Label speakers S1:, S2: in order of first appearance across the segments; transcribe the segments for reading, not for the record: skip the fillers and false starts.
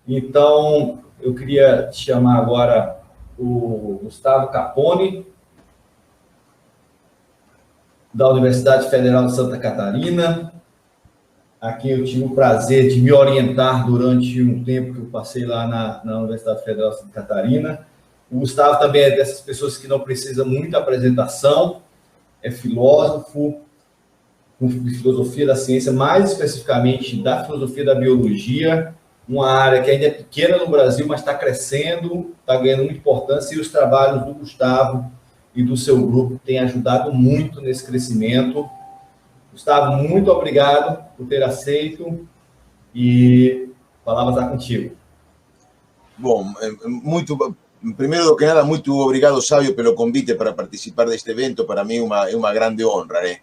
S1: Então, eu queria chamar agora o Gustavo Capone, da Universidade Federal de Santa Catarina, a quem eu tive o prazer de me orientar durante um tempo que eu passei lá na Universidade Federal de Santa Catarina. O Gustavo também é dessas pessoas que não precisa muita apresentação, é filósofo, com filosofia da ciência, mais especificamente da filosofia da biologia, uma área que ainda é pequena no Brasil, mas está crescendo, está ganhando muita importância, e os trabalhos do Gustavo e do seu grupo têm ajudado muito nesse crescimento. Gustavo, muito obrigado por ter aceito e a palavra está contigo.
S2: Bom, primeiro do que nada, muito obrigado, Sábio, pelo convite para participar deste evento. Para mim é uma grande honra, né?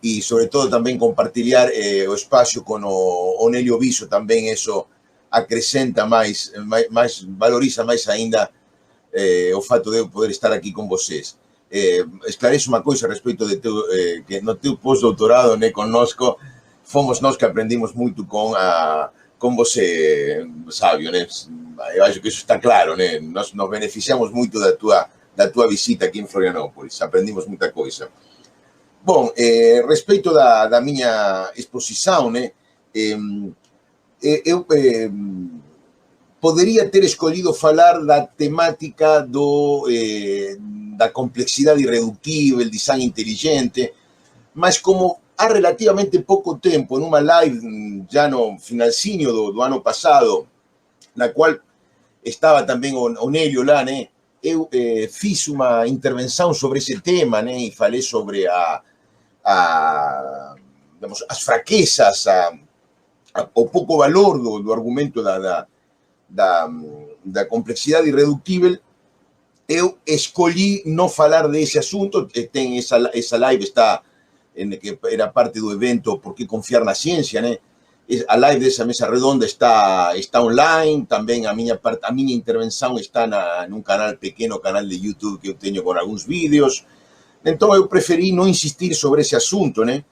S2: E, sobretudo, também compartilhar o espaço com o Onélio Viso, também isso acrescenta mais, valoriza mais ainda o fato de eu poder estar aqui com vocês. Esclareço uma coisa a respeito de que no teu pós-doutorado, né, conosco, fomos nós que aprendimos muito com você, Sábio, né? Eu acho que isso está claro, né? Nós nos beneficiamos muito da tua visita aqui em Florianópolis, aprendimos muita coisa. Bom, respeito da minha exposição, né? Eu poderia ter escolhido falar da temática da complexidade irredutível, design inteligente, mas como há relativamente pouco tempo, numa live já no finalzinho do ano passado, na qual estava também o Nélio lá, né? Eu fiz uma intervenção sobre esse tema, né? E falei sobre digamos, as fraquezas, o pouco valor do argumento da complexidade irredutível. Eu escolhi não falar desse assunto. Tem essa live, que era parte do evento Por que Confiar na Ciência, né? A live dessa mesa redonda está online. Também a minha intervenção está num canal pequeno, canal de YouTube que eu tenho com alguns vídeos. Então eu preferi não insistir sobre esse assunto, né?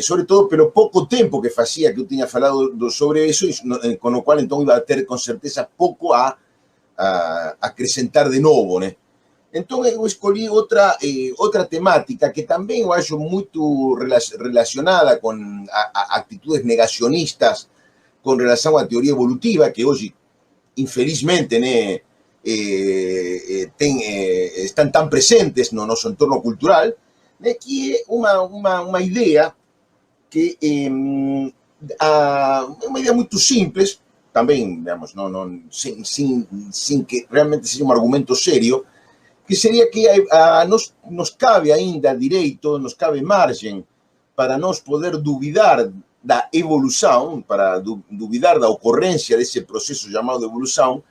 S2: Sobretudo pelo pouco tempo que fazia que eu tinha falado sobre isso, com o qual então ia ter com certeza pouco a acrescentar de novo, né? Então eu escolhi outra temática que também eu acho muito relacionada com atitudes negacionistas com relação à teoria evolutiva, que hoje, infelizmente, né, estão tão presentes no nosso entorno cultural, né, que é uma ideia que é uma ideia muito simples, também, digamos, sem que realmente seja um argumento sério, que seria que nos cabe ainda direito, nos cabe margem para nós poder duvidar da evolução, para duvidar da ocorrência desse processo chamado evolução,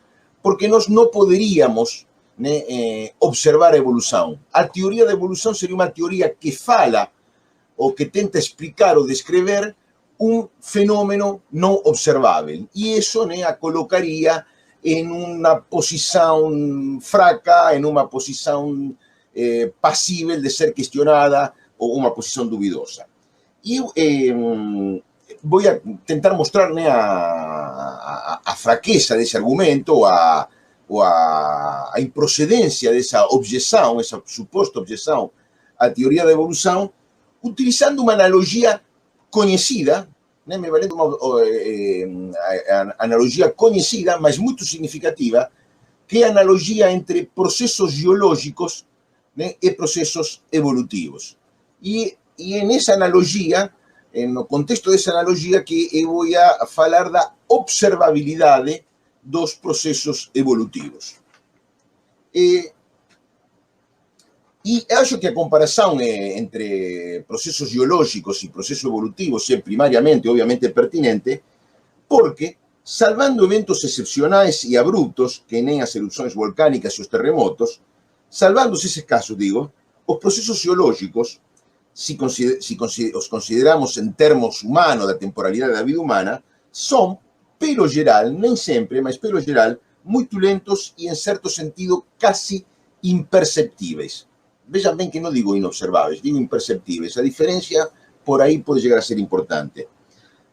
S2: porque nós não poderíamos, né, observar a evolução. A teoria da evolução seria uma teoria que fala ou que tenta explicar ou descrever um fenômeno não observável. E isso, né, a colocaria em uma posição fraca, em uma posição passível de ser questionada ou uma posição duvidosa. E eu vou tentar mostrar, né, a fraqueza desse argumento, ou a improcedência dessa objeção, essa suposta objeção à teoria da evolução, utilizando uma analogia conhecida, né, me valendo uma analogia conhecida, mas muito significativa, que é a analogia entre processos geológicos, né, e processos evolutivos. E nessa analogia, no contexto dessa analogia, que eu vou falar da observabilidade dos processos evolutivos. E acho que a comparação entre processos geológicos e processos evolutivos é primariamente, obviamente, pertinente, porque, salvando eventos excepcionais e abruptos, que nem as erupções volcánicas e os terremotos, salvando esses casos, digo, os processos geológicos, se os consideramos em termos humanos, da temporalidade da vida humana, são, pelo geral, nem sempre, mas pelo geral, muito lentos e, em certo sentido, quase imperceptíveis. Vejam bem que não digo inobserváveis, digo imperceptíveis. A diferença por aí pode chegar a ser importante.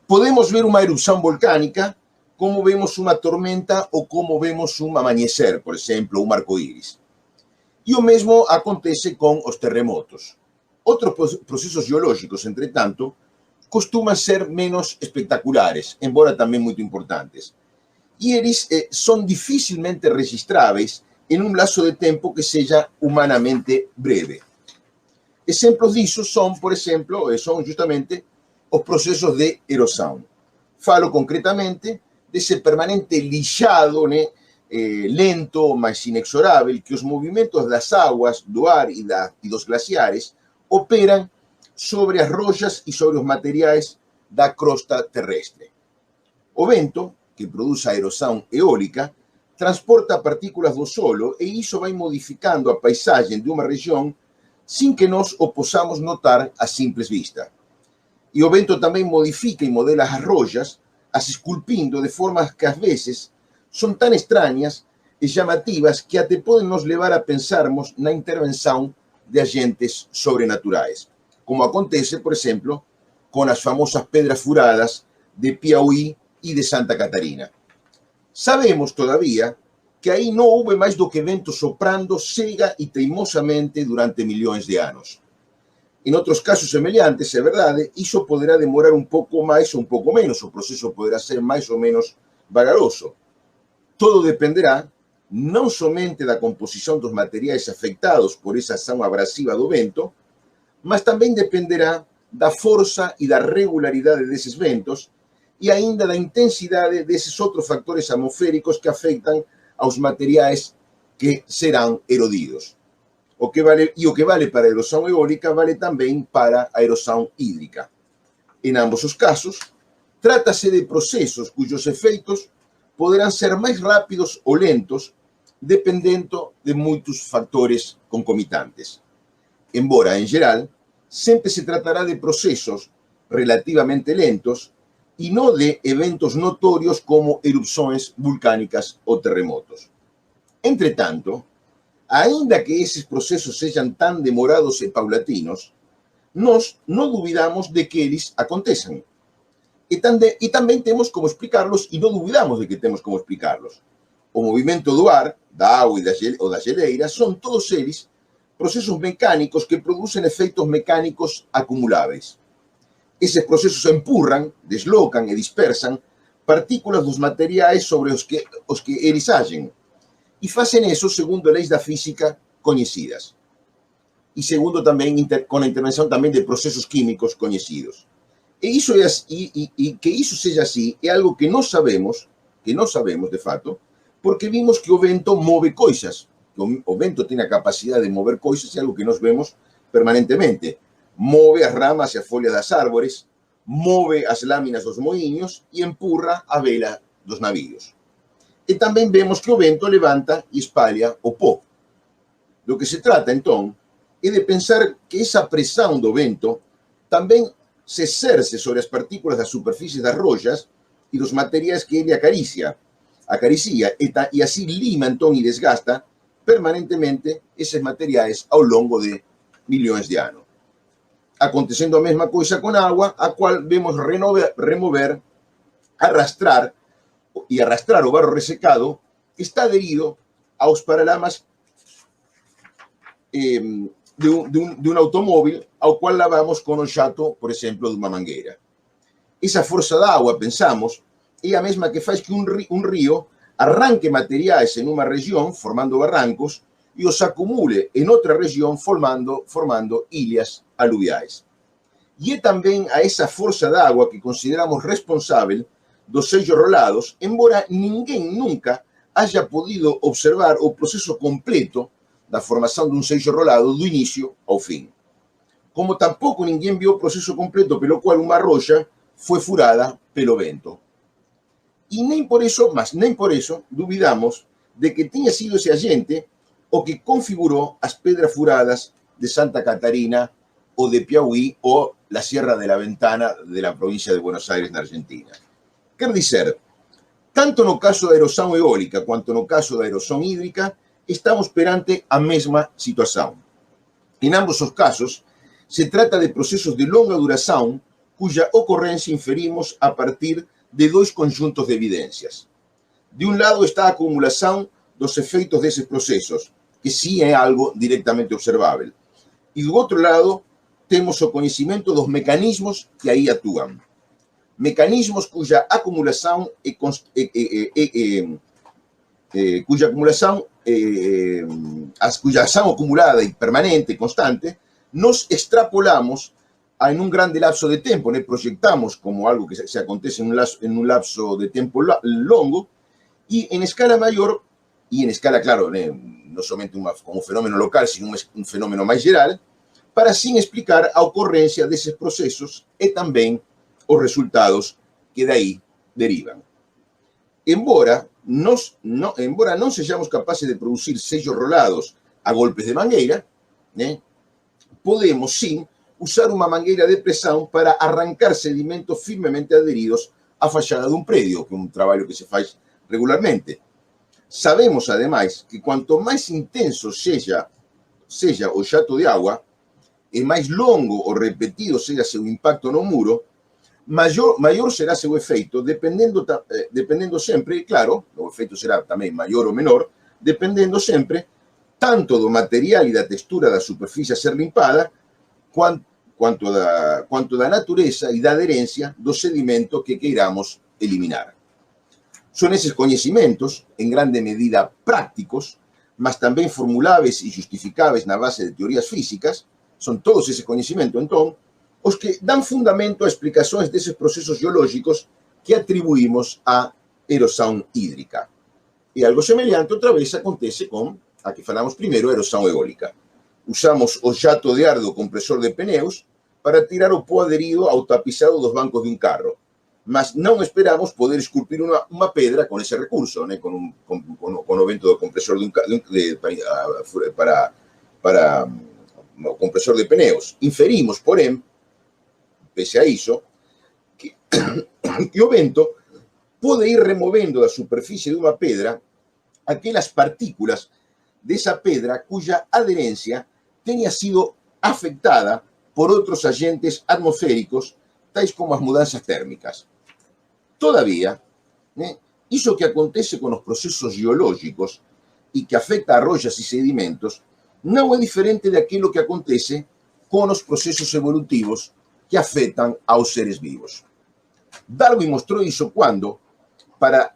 S2: Podemos ver uma erupção volcánica como vemos uma tormenta ou como vemos um amanhecer, por exemplo, um arco-íris. E o mesmo acontece com os terremotos. Outros processos geológicos, entretanto, costumam ser menos espectaculares, embora também muito importantes. E eles são dificilmente registráveis em um laço de tempo que seja humanamente breve. Exemplos disso são, por exemplo, são justamente os processos de erosão. Falo concretamente desse permanente lixado, né, lento, mas inexorável, que os movimentos das águas, do ar e dos glaciares operam sobre as rochas e sobre os materiais da crosta terrestre. O vento, que produz a erosão eólica, transporta partículas do solo e isso vai modificando a paisagem de uma região sem que nós o possamos notar a simples vista. E o vento também modifica e modela as rochas, as esculpindo de formas que às vezes são tão estranhas e chamativas que até podem nos levar a pensarmos na intervenção de agentes sobrenaturais, como acontece, por exemplo, com as famosas pedras furadas de Piauí e de Santa Catarina. Sabemos todavía que aí não houve mais do que vento soprando cega e teimosamente durante milhões de anos. Em outros casos semelhantes, é verdade, isso poderá demorar um pouco mais ou um pouco menos, o processo poderá ser mais ou menos vagaroso. Todo dependerá não somente da composição dos materiais afetados por essa ação abrasiva do vento, mas também dependerá da força e da regularidade desses ventos e ainda da intensidade desses outros fatores atmosféricos que afetam aos materiais que serão erodidos. O que vale para a erosão eólica vale também para a erosão hídrica. Em ambos os casos, trata-se de processos cujos efeitos poderão ser mais rápidos ou lentos, dependendo de muitos fatores concomitantes. Embora, em geral, sempre se tratará de processos relativamente lentos e não de eventos notórios como erupções vulcânicas ou terremotos. Entretanto, ainda que esses processos sejam tão demorados e paulatinos, nós não duvidamos de que eles aconteçam. E também temos como explicá-los e não duvidamos de que temos como explicá-los. O movimento do ar, da água ou da geleira são todos eles processos mecânicos que produzem efeitos mecânicos acumuláveis. Esses processos empurram, deslocam e dispersam partículas dos materiais sobre os que eles agem. E fazem isso segundo leis da física conhecidas. E segundo também, com a intervenção também de processos químicos conhecidos. E que isso seja assim é algo que não sabemos de fato, porque vimos que o vento move coisas. O vento tem a capacidade de mover coisas, é algo que nós vemos permanentemente. Move as ramas e as folhas das árvores, move as lâminas dos moinhos e empurra a vela dos navios. E também vemos que o vento levanta e espalha o pó. Do que se trata, então, é de pensar que essa pressão do vento também se exerce sobre as partículas das superfícies das rochas e dos materiais que ele acaricia e assim lima, então, e desgasta permanentemente esses materiais ao longo de milhões de anos. Acontecendo a mesma coisa com a água, a qual vemos remover, arrastrar o barro ressecado que está aderido aos paralamas de um automóvel ao qual lavamos com o jato, por exemplo, de uma mangueira. Essa força da água, pensamos, é a mesma que faz que um rio arranque materiais em uma região, formando barrancos, e os acumule em outra região, formando ilhas aluviais. E é também a essa força da água que consideramos responsável dos seixos rolados, embora ninguém nunca haya podido observar o processo completo da formação de um seixo rolado do início ao fim. Como tampouco ninguém viu o processo completo pelo qual uma rocha foi furada pelo vento. E nem por isso duvidamos de que tenha sido esse agente o que configurou as pedras furadas de Santa Catarina ou de Piauí ou la Sierra de la Ventana de la província de Buenos Aires, na Argentina. Quer dizer, tanto no caso da erosão eólica quanto no caso da erosão hídrica, estamos perante a mesma situação. Em ambos os casos, se trata de processos de longa duração, cuja ocorrência inferimos a partir de dos conjuntos de evidências. De um lado está a acumulação dos efeitos desses processos, que sim é algo diretamente observável. E do outro lado, temos o conhecimento dos mecanismos que aí atuam. Mecanismos cuja acumulação cuja ação acumulada e permanente, constante, nós extrapolamos em um grande lapso de tempo, né? Projetamos como algo que se acontece em um lapso de tempo longo e em escala maior, e em escala, claro, né? Não somente como um fenômeno local, sino um fenômeno mais geral, para assim explicar a ocorrência desses processos e também os resultados que daí derivam. Embora não sejamos capazes de produzir seixos rolados a golpes de mangueira, né? Podemos, sim, usar uma mangueira de pressão para arrancar sedimentos firmemente aderidos à fachada de um prédio, que é um trabalho que se faz regularmente. Sabemos, ademais, que quanto mais intenso seja o jato de água, e mais longo ou repetido seja seu impacto no muro, maior será seu efeito, dependendo sempre, claro, o efeito será também maior ou menor, dependendo sempre tanto do material e da textura da superfície a ser limpada, quanto da natureza e da aderência do sedimento que queiramos eliminar. São esses conhecimentos, em grande medida prácticos, mas também formuláveis e justificáveis na base de teorias físicas, são todos esses conhecimentos, então, os que dão fundamento a explicações desses processos geológicos que atribuímos à erosão hídrica. E algo semelhante, outra vez, acontece com a que falamos primeiro, a erosão eólica. Usamos o jato de ar do compressor de pneus para tirar o pó aderido ao tapizado dos bancos de um carro, mas não esperamos poder esculpir uma pedra com esse recurso, né? com o vento do compressor para o compressor de pneus. Inferimos, porém, pese a isso, que o vento pode ir removendo da superfície de uma pedra aquelas partículas dessa pedra cuja aderência tenha sido afectada por outros agentes atmosféricos, tais como as mudanças térmicas. Todavia, né, isso que acontece com os processos geológicos e que afeta a rochas e sedimentos não é diferente daquilo que acontece com os processos evolutivos que afetam aos seres vivos. Darwin mostrou isso quando, para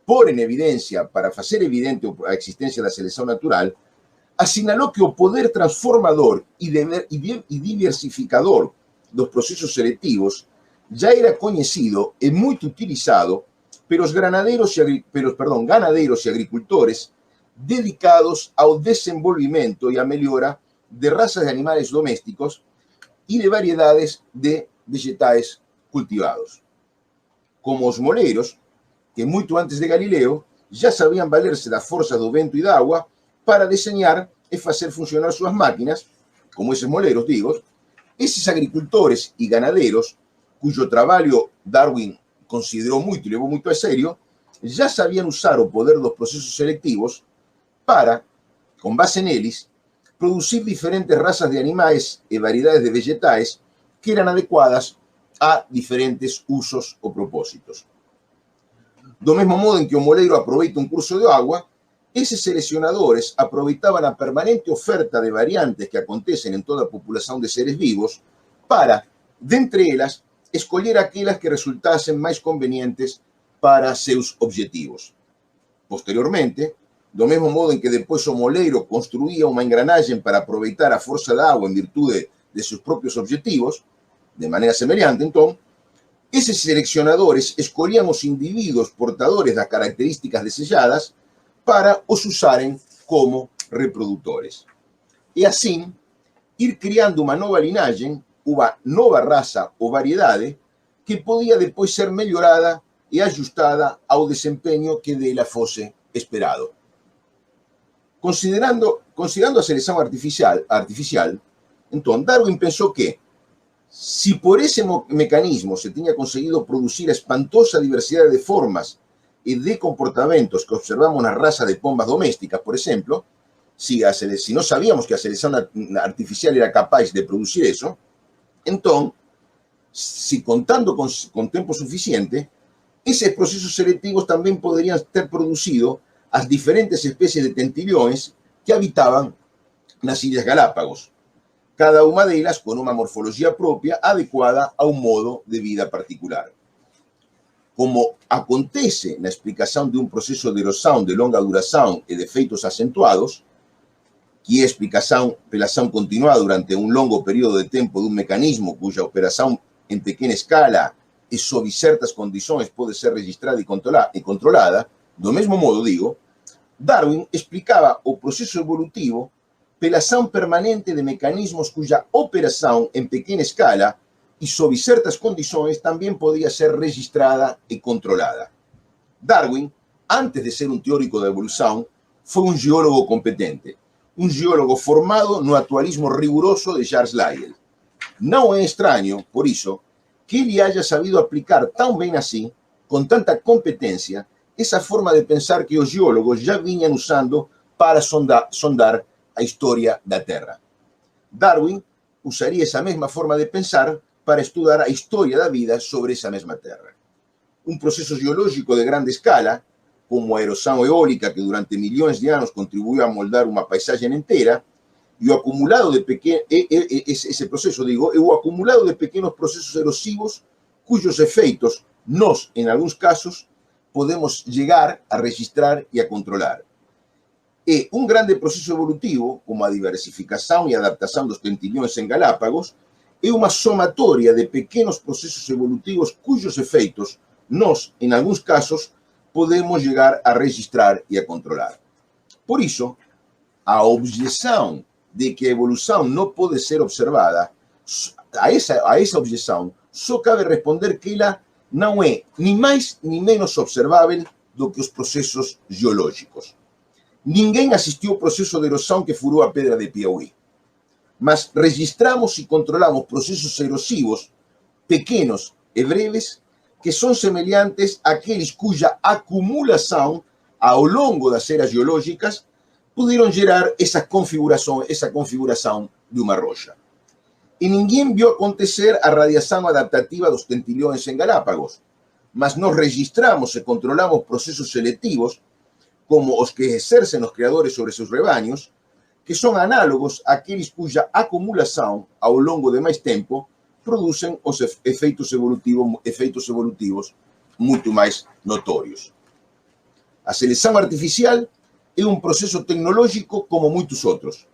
S2: pôr em evidência, para fazer evidente a existência da seleção natural, assinalou que o poder transformador e diversificador dos processos seletivos já era conhecido e muito utilizado pelos ganaderos e agricultores dedicados ao desenvolvimento e à melhora de raças de animais domésticos e de variedades de vegetais cultivados. Como os moleiros, que muito antes de Galileu já sabiam valer-se da força do vento e da água para desenhar e fazer funcionar suas máquinas, como esses moleiros, digo, esses agricultores e ganaderos, cujo trabalho Darwin considerou muito e levou muito a sério, já sabiam usar o poder dos processos selectivos para, com base neles, produzir diferentes raças de animais e variedades de vegetais que eram adequadas a diferentes usos ou propósitos. Do mesmo modo em que o moleiro aproveita um curso de água, esses selecionadores aproveitavam a permanente oferta de variantes que acontecem em toda a população de seres vivos para, dentre elas, escolher aquelas que resultassem mais convenientes para seus objetivos. Posteriormente, do mesmo modo em que depois o moleiro construía uma engranagem para aproveitar a força da água em virtude de seus próprios objetivos, de maneira semelhante, então, esses selecionadores escolhiam os indivíduos portadores das características desejadas para os usarem como reprodutores. E assim, ir criando uma nova linhagem, uma nova raça ou variedade que podia depois ser melhorada e ajustada ao desempenho que dela fosse esperado. Considerando a seleção artificial, então Darwin pensou que, se por esse mecanismo se tinha conseguido produzir a espantosa diversidade de formas e de comportamentos que observamos na raça de pombas domésticas, por exemplo, si não sabíamos que a seleção artificial era capaz de produzir isso, então, se contando com tempo suficiente, Esos procesos selectivos también podrían ter producido las diferentes especies de tentillones que habitaban las Islas Galápagos, cada una de ellas con una morfología propia adecuada a un modo de vida particular. Como acontece na explicación de un proceso de erosão de longa duración y de efeitos acentuados, que é explicación pela ação continuada durante un longo período de tempo de un mecanismo cuya operación en pequena escala e sob certas condições pode ser registrada e controlada, do mesmo modo, digo, Darwin explicaba o proceso evolutivo pela ação permanente de mecanismos cuya operación en pequena escala y sob certas condições también podía ser registrada y controlada. Darwin, antes de ser un teórico da evolución, fue un geólogo competente, un geólogo formado no naturalismo riguroso de Charles Lyell. No es extraño, por eso, que él haya sabido aplicar tan bien así, con tanta competencia, esa forma de pensar que los geólogos ya venían usando para sondar a historia da Terra. Darwin usaría esa misma forma de pensar para estudar a historia da vida sobre esa mesma terra. Un proceso geológico de grande escala, como a erosão eólica que durante millones de años contribuyó a moldar una paisaje entera, y o acumulado de ese proceso, digo, o acumulado de pequeños procesos erosivos cuyos efeitos nos, en algunos casos, podemos llegar a registrar y a controlar. E un grande proceso evolutivo, como a diversificación y adaptación dos tentillones en Galápagos, é uma somatória de pequenos processos evolutivos cujos efeitos nós, em alguns casos, podemos chegar a registrar e a controlar. Por isso, a objeção de que a evolução não pode ser observada, a essa objeção só cabe responder que ela não é nem mais nem menos observável do que os processos geológicos. Ninguém assistiu ao processo de erosão que furou a Pedra de Piauí. Mas registramos y controlamos procesos erosivos pequeños y breves que son semelhantes àqueles cuya acumulación a lo longo das eras geológicas pudieron gerar esa configuración de una rocha. Y ninguém vio acontecer a radiación adaptativa dos tentillones en Galápagos, mas nos registramos y controlamos procesos selectivos como los que ejercen los creadores sobre sus rebaños, que son análogos àqueles cuya acumulación a lo longo de más tiempo producen os efeitos evolutivos muito mais notorios. A seleção artificial é un proceso tecnológico como muchos otros.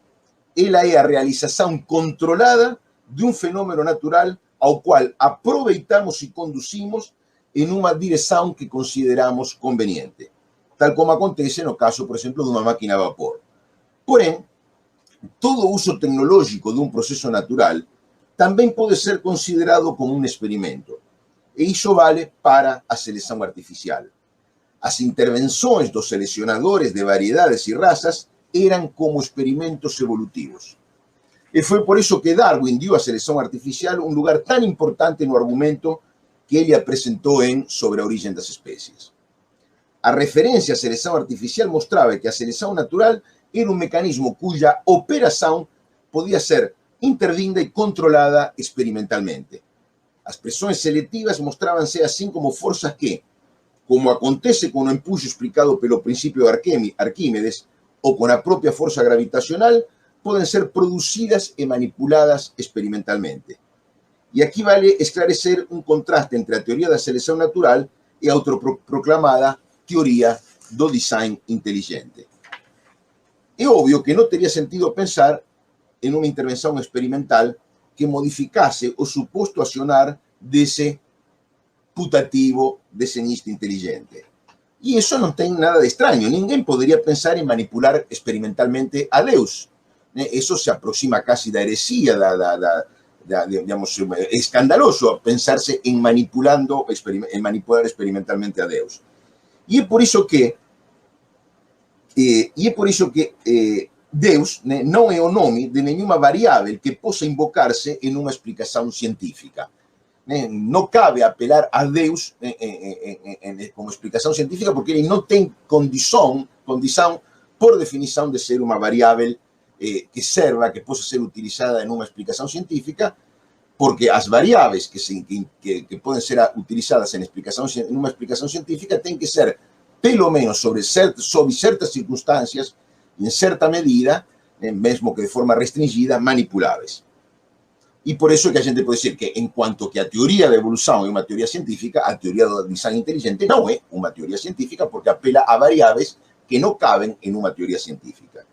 S2: Ela é a realización controlada de un fenómeno natural ao cual aproveitamos y conducimos en una dirección que consideramos conveniente, tal como acontece no caso, por ejemplo, de una máquina a vapor. Porém, todo uso tecnológico de un proceso natural también puede ser considerado como un experimento, e iso vale para a seleção artificial. As intervenções dos selecionadores de variedades y razas eran como experimentos evolutivos. E foi por eso que Darwin dio a seleção artificial un lugar tan importante no argumento que ele apresentou en Sobre a Origem das Especies. A referencia a seleção artificial mostraba que a seleção natural era un mecanismo cuya operación podía ser intervinda y controlada experimentalmente. Las presiones selectivas mostrábanse así como fuerzas que, como acontece con el empuxo explicado pelo principio de Arquímedes o con la propia fuerza gravitacional, pueden ser producidas y manipuladas experimentalmente. Y aquí vale esclarecer un contraste entre la teoría de la selección natural y la autoproclamada teoría do design inteligente. Es obvio que no tenía sentido pensar en una intervención experimental que modificase o supuesto accionar de ese putativo deseñista inteligente. Y eso no tiene nada de extraño. Ninguém podría pensar en manipular experimentalmente a Deus. Eso se aproxima casi da heresía, digamos, escandaloso pensarse en manipular experimentalmente a Deus. Y es por eso que Deus não é o nome de nenhuma variável que possa invocar-se em uma explicação científica. Não cabe apelar a Deus como explicação científica porque ele não tem condição, por definição, de ser uma variável que possa ser utilizada em uma explicação científica, porque as variáveis que podem ser utilizadas em uma explicação científica têm que ser, pelo menos sobre certas circunstâncias, em certa medida, mesmo que de forma restringida, manipuláveis. E por isso que a gente pode dizer que, enquanto que a teoria da evolução é uma teoria científica, a teoria do design inteligente não é uma teoria científica, porque apela a variáveis que não cabem em uma teoria científica.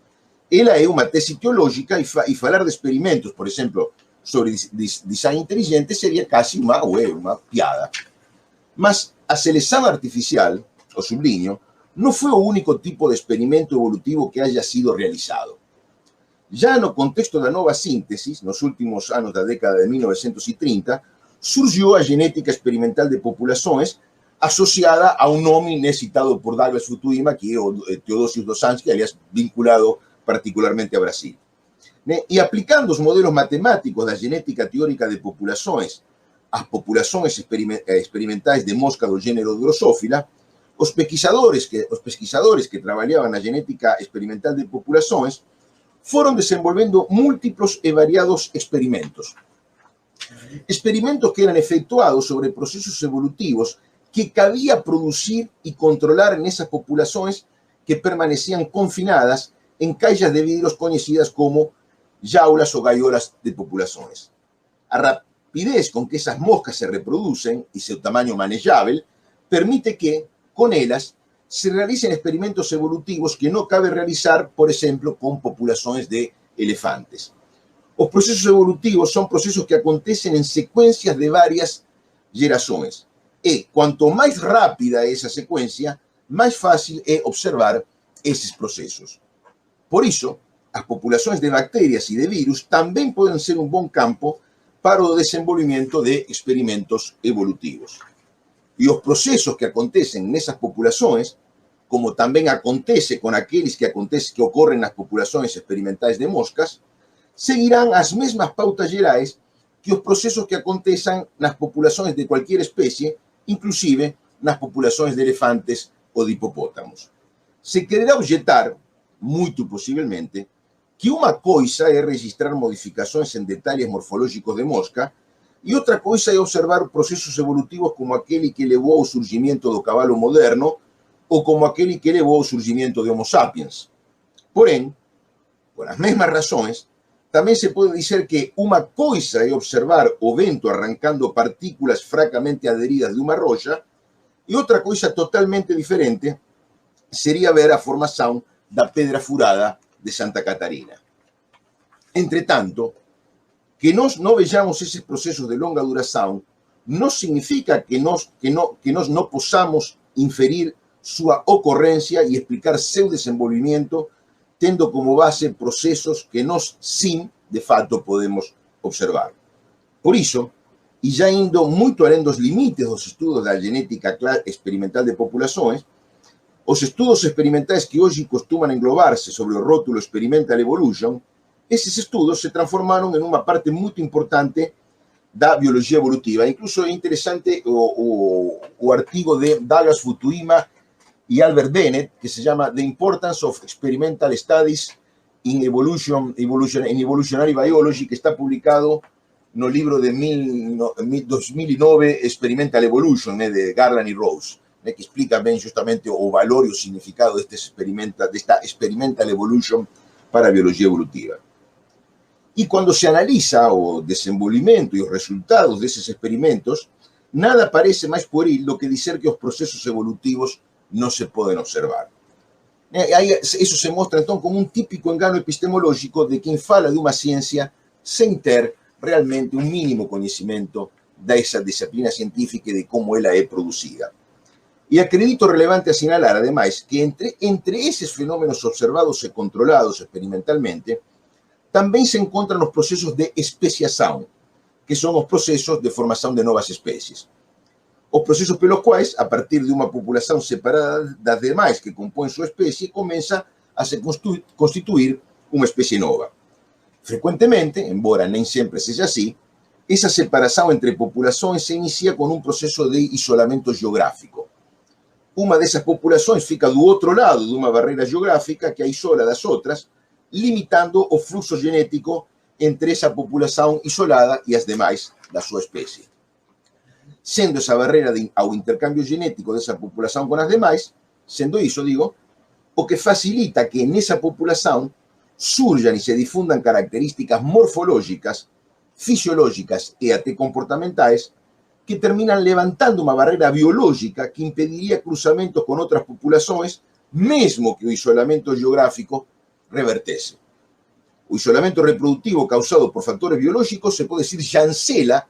S2: Ela é uma tese teológica e falar de experimentos, por exemplo, sobre design inteligente seria quase uma piada. Mas a seleção artificial, o sublinho, não foi o único tipo de experimento evolutivo que haya sido realizado. Já no contexto da nova síntese, nos últimos anos da década de 1930, surgiu a genética experimental de populações associada a um nome citado por Douglas Futuyma, que é o Theodosius dos Santos, que aliás vinculado particularmente a Brasil. E aplicando os modelos matemáticos da genética teórica de populações às populações experimentais de mosca do gênero Drosophila, os pesquisadores que trabalhavam na genética experimental de populações foram desenvolvendo múltiplos e variados experimentos. Experimentos que eram efetuados sobre processos evolutivos que cabía producir y controlar en esas populaciones que permanecían confinadas en caixas de vidrios conocidas como jaulas o gaiolas de populaciones. A rapidez con que esas moscas se reproducen y su tamaño manejable permite que, con ellas, se realicen experimentos evolutivos que no cabe realizar, por ejemplo, con populaciones de elefantes. Los procesos evolutivos son procesos que acontecen en secuencias de varias gerações. E cuanto más rápida es esa secuencia, más fácil es observar esos procesos. Por eso, las populaciones de bacterias y de virus también pueden ser un buen campo para el desenvolvimiento de experimentos evolutivos. Y los procesos que acontecen en esas populaciones, como también acontece con aquellos que ocurren en las populaciones experimentales de moscas, seguirán las mismas pautas gerais que los procesos que acontecen en las poblaciones de cualquier especie, inclusive en las populaciones de elefantes o de hipopótamos. Se quererá objetar, muy posiblemente, que una cosa es registrar modificaciones en detalles morfológicos de mosca y otra cosa es observar procesos evolutivos como aquel que llevó al surgimiento del caballo moderno o como aquel que llevó al surgimiento de Homo sapiens. Porém, por las mismas razones, también se puede decir que una cosa es observar o vento arrancando partículas fracamente adheridas de una rocha y otra cosa totalmente diferente sería ver a formación da Pedra Furada de Santa Catarina. Entre tanto, que nós no vejamos esos procesos de longa duración no significa que nós no posamos inferir su ocurrencia y explicar su desenvolvimiento tendo como base procesos que nós, sim, de fato, podemos observar. Por isso, e já indo muito além dos limites dos estudos da genética experimental de populações, os estudos experimentais que hoje costumam englobar-se sobre o rótulo Experimental Evolution, esses estudos se transformaram em uma parte muito importante da biologia evolutiva. Incluso é interessante o artigo de Douglas Futuyma y Albert Bennett, que se llama The Importance of Experimental Studies in Evolutionary Biology, que está publicado en el libro de 2009, Experimental Evolution, de Garland y Rose, que explica bien justamente el valor y el significado de esta Experimental Evolution para la biología evolutiva. Y cuando se analiza el desenvolvimiento y los resultados de esos experimentos, nada parece más pueril lo que decir que los procesos evolutivos no se pueden observar. Eso se muestra entonces como un típico engano epistemológico de quien fala de una ciencia sin tener realmente un mínimo conocimiento de esa disciplina científica y de cómo ella es producida. Y acredito relevante a señalar, además, que entre esos fenómenos observados y controlados experimentalmente, también se encuentran los procesos de especiación, que son los procesos de formación de nuevas especies. Os procesos pelos quais, a partir de uma população separada das demais que compõem sua espécie, começa a se constituir uma espécie nova. Frequentemente, embora nem sempre seja assim, essa separação entre populações se inicia com um processo de isolamento geográfico. Uma dessas populações fica do outro lado de uma barreira geográfica que a isola das outras, limitando o fluxo genético entre essa população isolada e as demais da sua espécie. Sendo essa barreira ao intercâmbio genético dessa população com as demais, sendo isso, digo, o que facilita que nessa população surjam e se difundam características morfológicas, fisiológicas e até comportamentais que terminam levantando uma barreira biológica que impediria cruzamentos com outras populações, mesmo que o isolamento geográfico revertesse. O isolamento reprodutivo causado por factores biológicos se pode decir chancela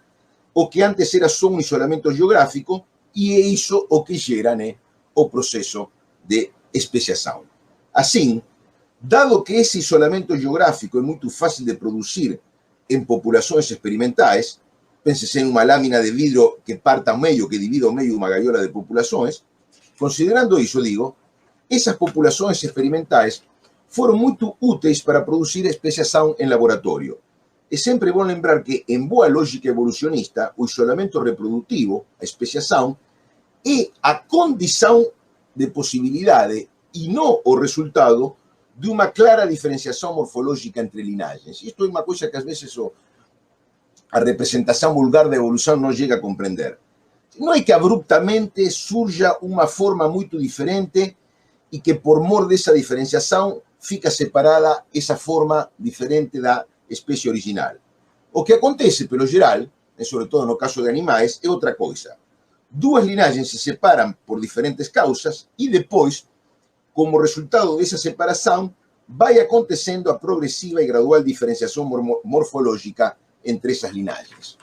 S2: o que antes era só um isolamento geográfico e é isso o que gera, né, o processo de especiação. Assim, dado que esse isolamento geográfico é muito fácil de produzir em populações experimentais, pense em uma lâmina de vidro que parta ao meio, que divide ao meio uma gaiola de populações, considerando isso, digo, essas populações experimentais foram muito úteis para produzir especiação em laboratório. É sempre bom lembrar que, em boa lógica evolucionista, o isolamento reprodutivo, a especiação, é a condição de possibilidade e não o resultado de uma clara diferenciação morfológica entre linhagens. Isto é uma coisa que às vezes a representação vulgar da evolução não chega a compreender. Não é que abruptamente surja uma forma muito diferente e que por mor dessa diferenciação fica separada essa forma diferente da espécie original. O que acontece, pelo geral, sobretudo no caso de animais, é outra coisa. Duas linhagens se separam por diferentes causas e depois, como resultado dessa separação, vai acontecendo a progressiva e gradual diferenciação morfológica entre essas linhagens.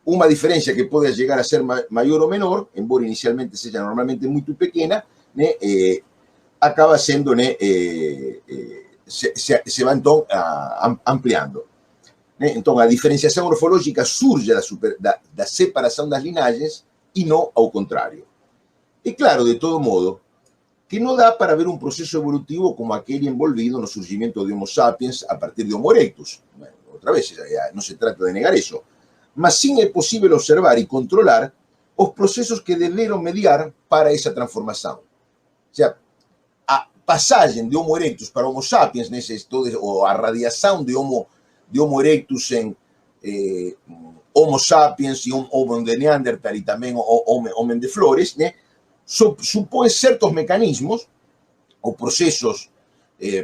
S2: Uma diferença que pode chegar a ser maior ou menor, embora inicialmente seja normalmente muito pequena, né, acaba sendo, né, se vai então ampliando. Então, a diferenciação morfológica surge da separação das linhagens e não ao contrário. E claro, de todo modo, que não dá para ver um processo evolutivo como aquele envolvido no surgimento de Homo sapiens a partir de Homo erectus. Outra vez, não se trata de negar isso. Mas sim é possível observar e controlar os processos que deveram mediar para essa transformação. Ou seja, a passagem de Homo erectus para Homo sapiens, ou a radiação de Homo erectus em Homo sapiens e Homo de Neandertal e também Homem de Flores, né, supõe certos mecanismos ou processos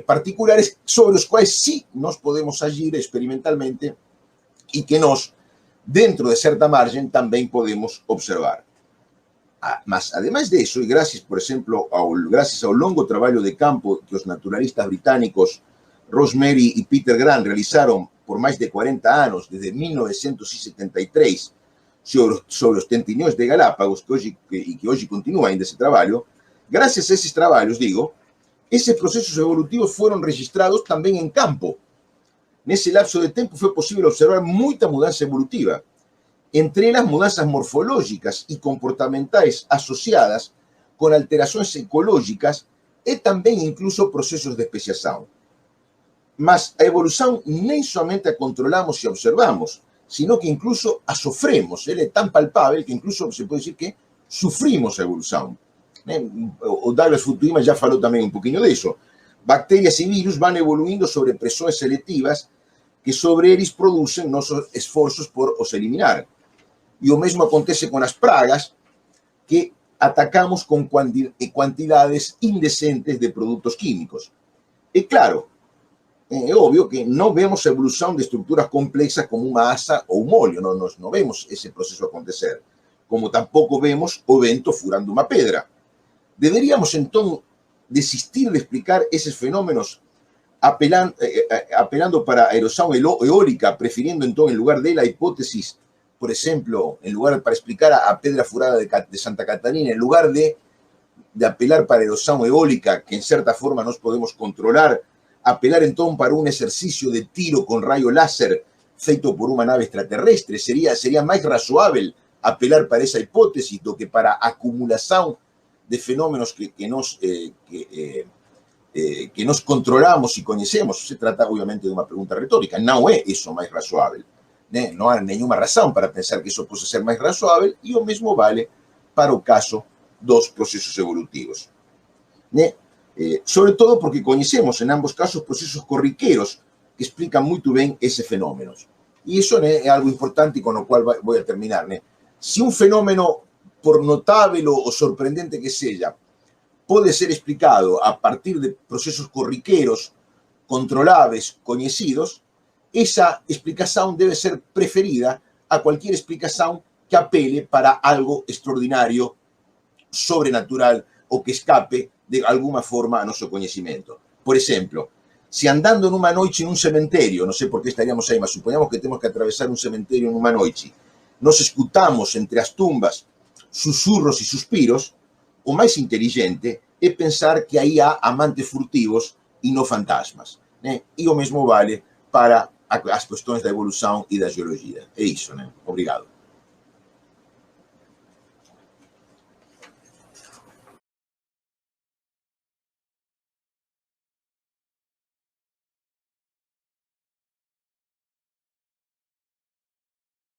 S2: particulares sobre os quais sim nós podemos agir experimentalmente e que nós, dentro de certa margem, também podemos observar. Mas, además de eso, y gracias, por ejemplo, gracias ao longo trabalho de campo que os naturalistas britânicos Rosemary e Peter Grant realizaram por mais de 40 anos, desde 1973, sobre os tentinhões de Galápagos, que hoje continua ainda esse trabalho, graças a esses trabalhos, digo, esses processos evolutivos foram registrados também em campo. Nesse lapso de tempo foi possível observar muita mudança evolutiva, entre elas mudanças morfológicas e comportamentais associadas com alterações ecológicas e também incluso processos de especiação. Mas a evolução nem somente a controlamos e observamos, sino que incluso a sofremos. Ela é tão palpável que incluso se pode dizer que sofrimos a evolução. O Douglas Futuyma já falou também um pouquinho disso. Bactérias e vírus vão evoluindo sobre pressões seletivas que sobre eles produzem nossos esforços por os eliminar. E o mesmo acontece com as pragas, que atacamos com quantidades indecentes de produtos químicos. E claro, é óbvio que não vemos a evolução de estruturas complexas como uma asa ou um óleo, não vemos esse processo acontecer, como tampouco vemos o vento furando uma pedra. Deveríamos, então, desistir de explicar esses fenômenos apelando para a erosão eólica, preferindo, então, em lugar dela, a hipótesis, por exemplo, em lugar para explicar a pedra furada de Santa Catarina, em lugar de apelar para a erosão eólica, que, em certa forma, nós podemos controlar, apelar, então, para um exercício de tiro com raio láser feito por uma nave extraterrestre. Seria mais razoável apelar para essa hipótese do que para a acumulação de fenômenos que nós controlamos e conhecemos. Se trata, obviamente, de uma pergunta retórica. Não é isso mais razoável. Né? Não há nenhuma razão para pensar que isso possa ser mais razoável, e o mesmo vale para o caso dos processos evolutivos. Né? Sobre todo porque conhecemos, em ambos casos, processos corriqueiros que explican muito bem esses fenômenos. E isso, né, é algo importante com o qual vou a terminar. Né? Se um fenômeno, por notável ou sorprendente que seja, pode ser explicado a partir de processos corriqueiros, controláveis, conhecidos, essa explicação deve ser preferida a qualquer explicação que apele para algo extraordinário, sobrenatural ou que escape de alguma forma a nosso conhecimento. Por exemplo, se andando numa noite num cemitério, não sei por que estaríamos aí, mas suponhamos que temos que atravessar um cemitério numa noite, nós escutamos entre as tumbas sussurros e suspiros, o mais inteligente é pensar que aí há amantes furtivos e não fantasmas. Né? E o mesmo vale para as questões da evolução e da geologia. É isso, né? Obrigado.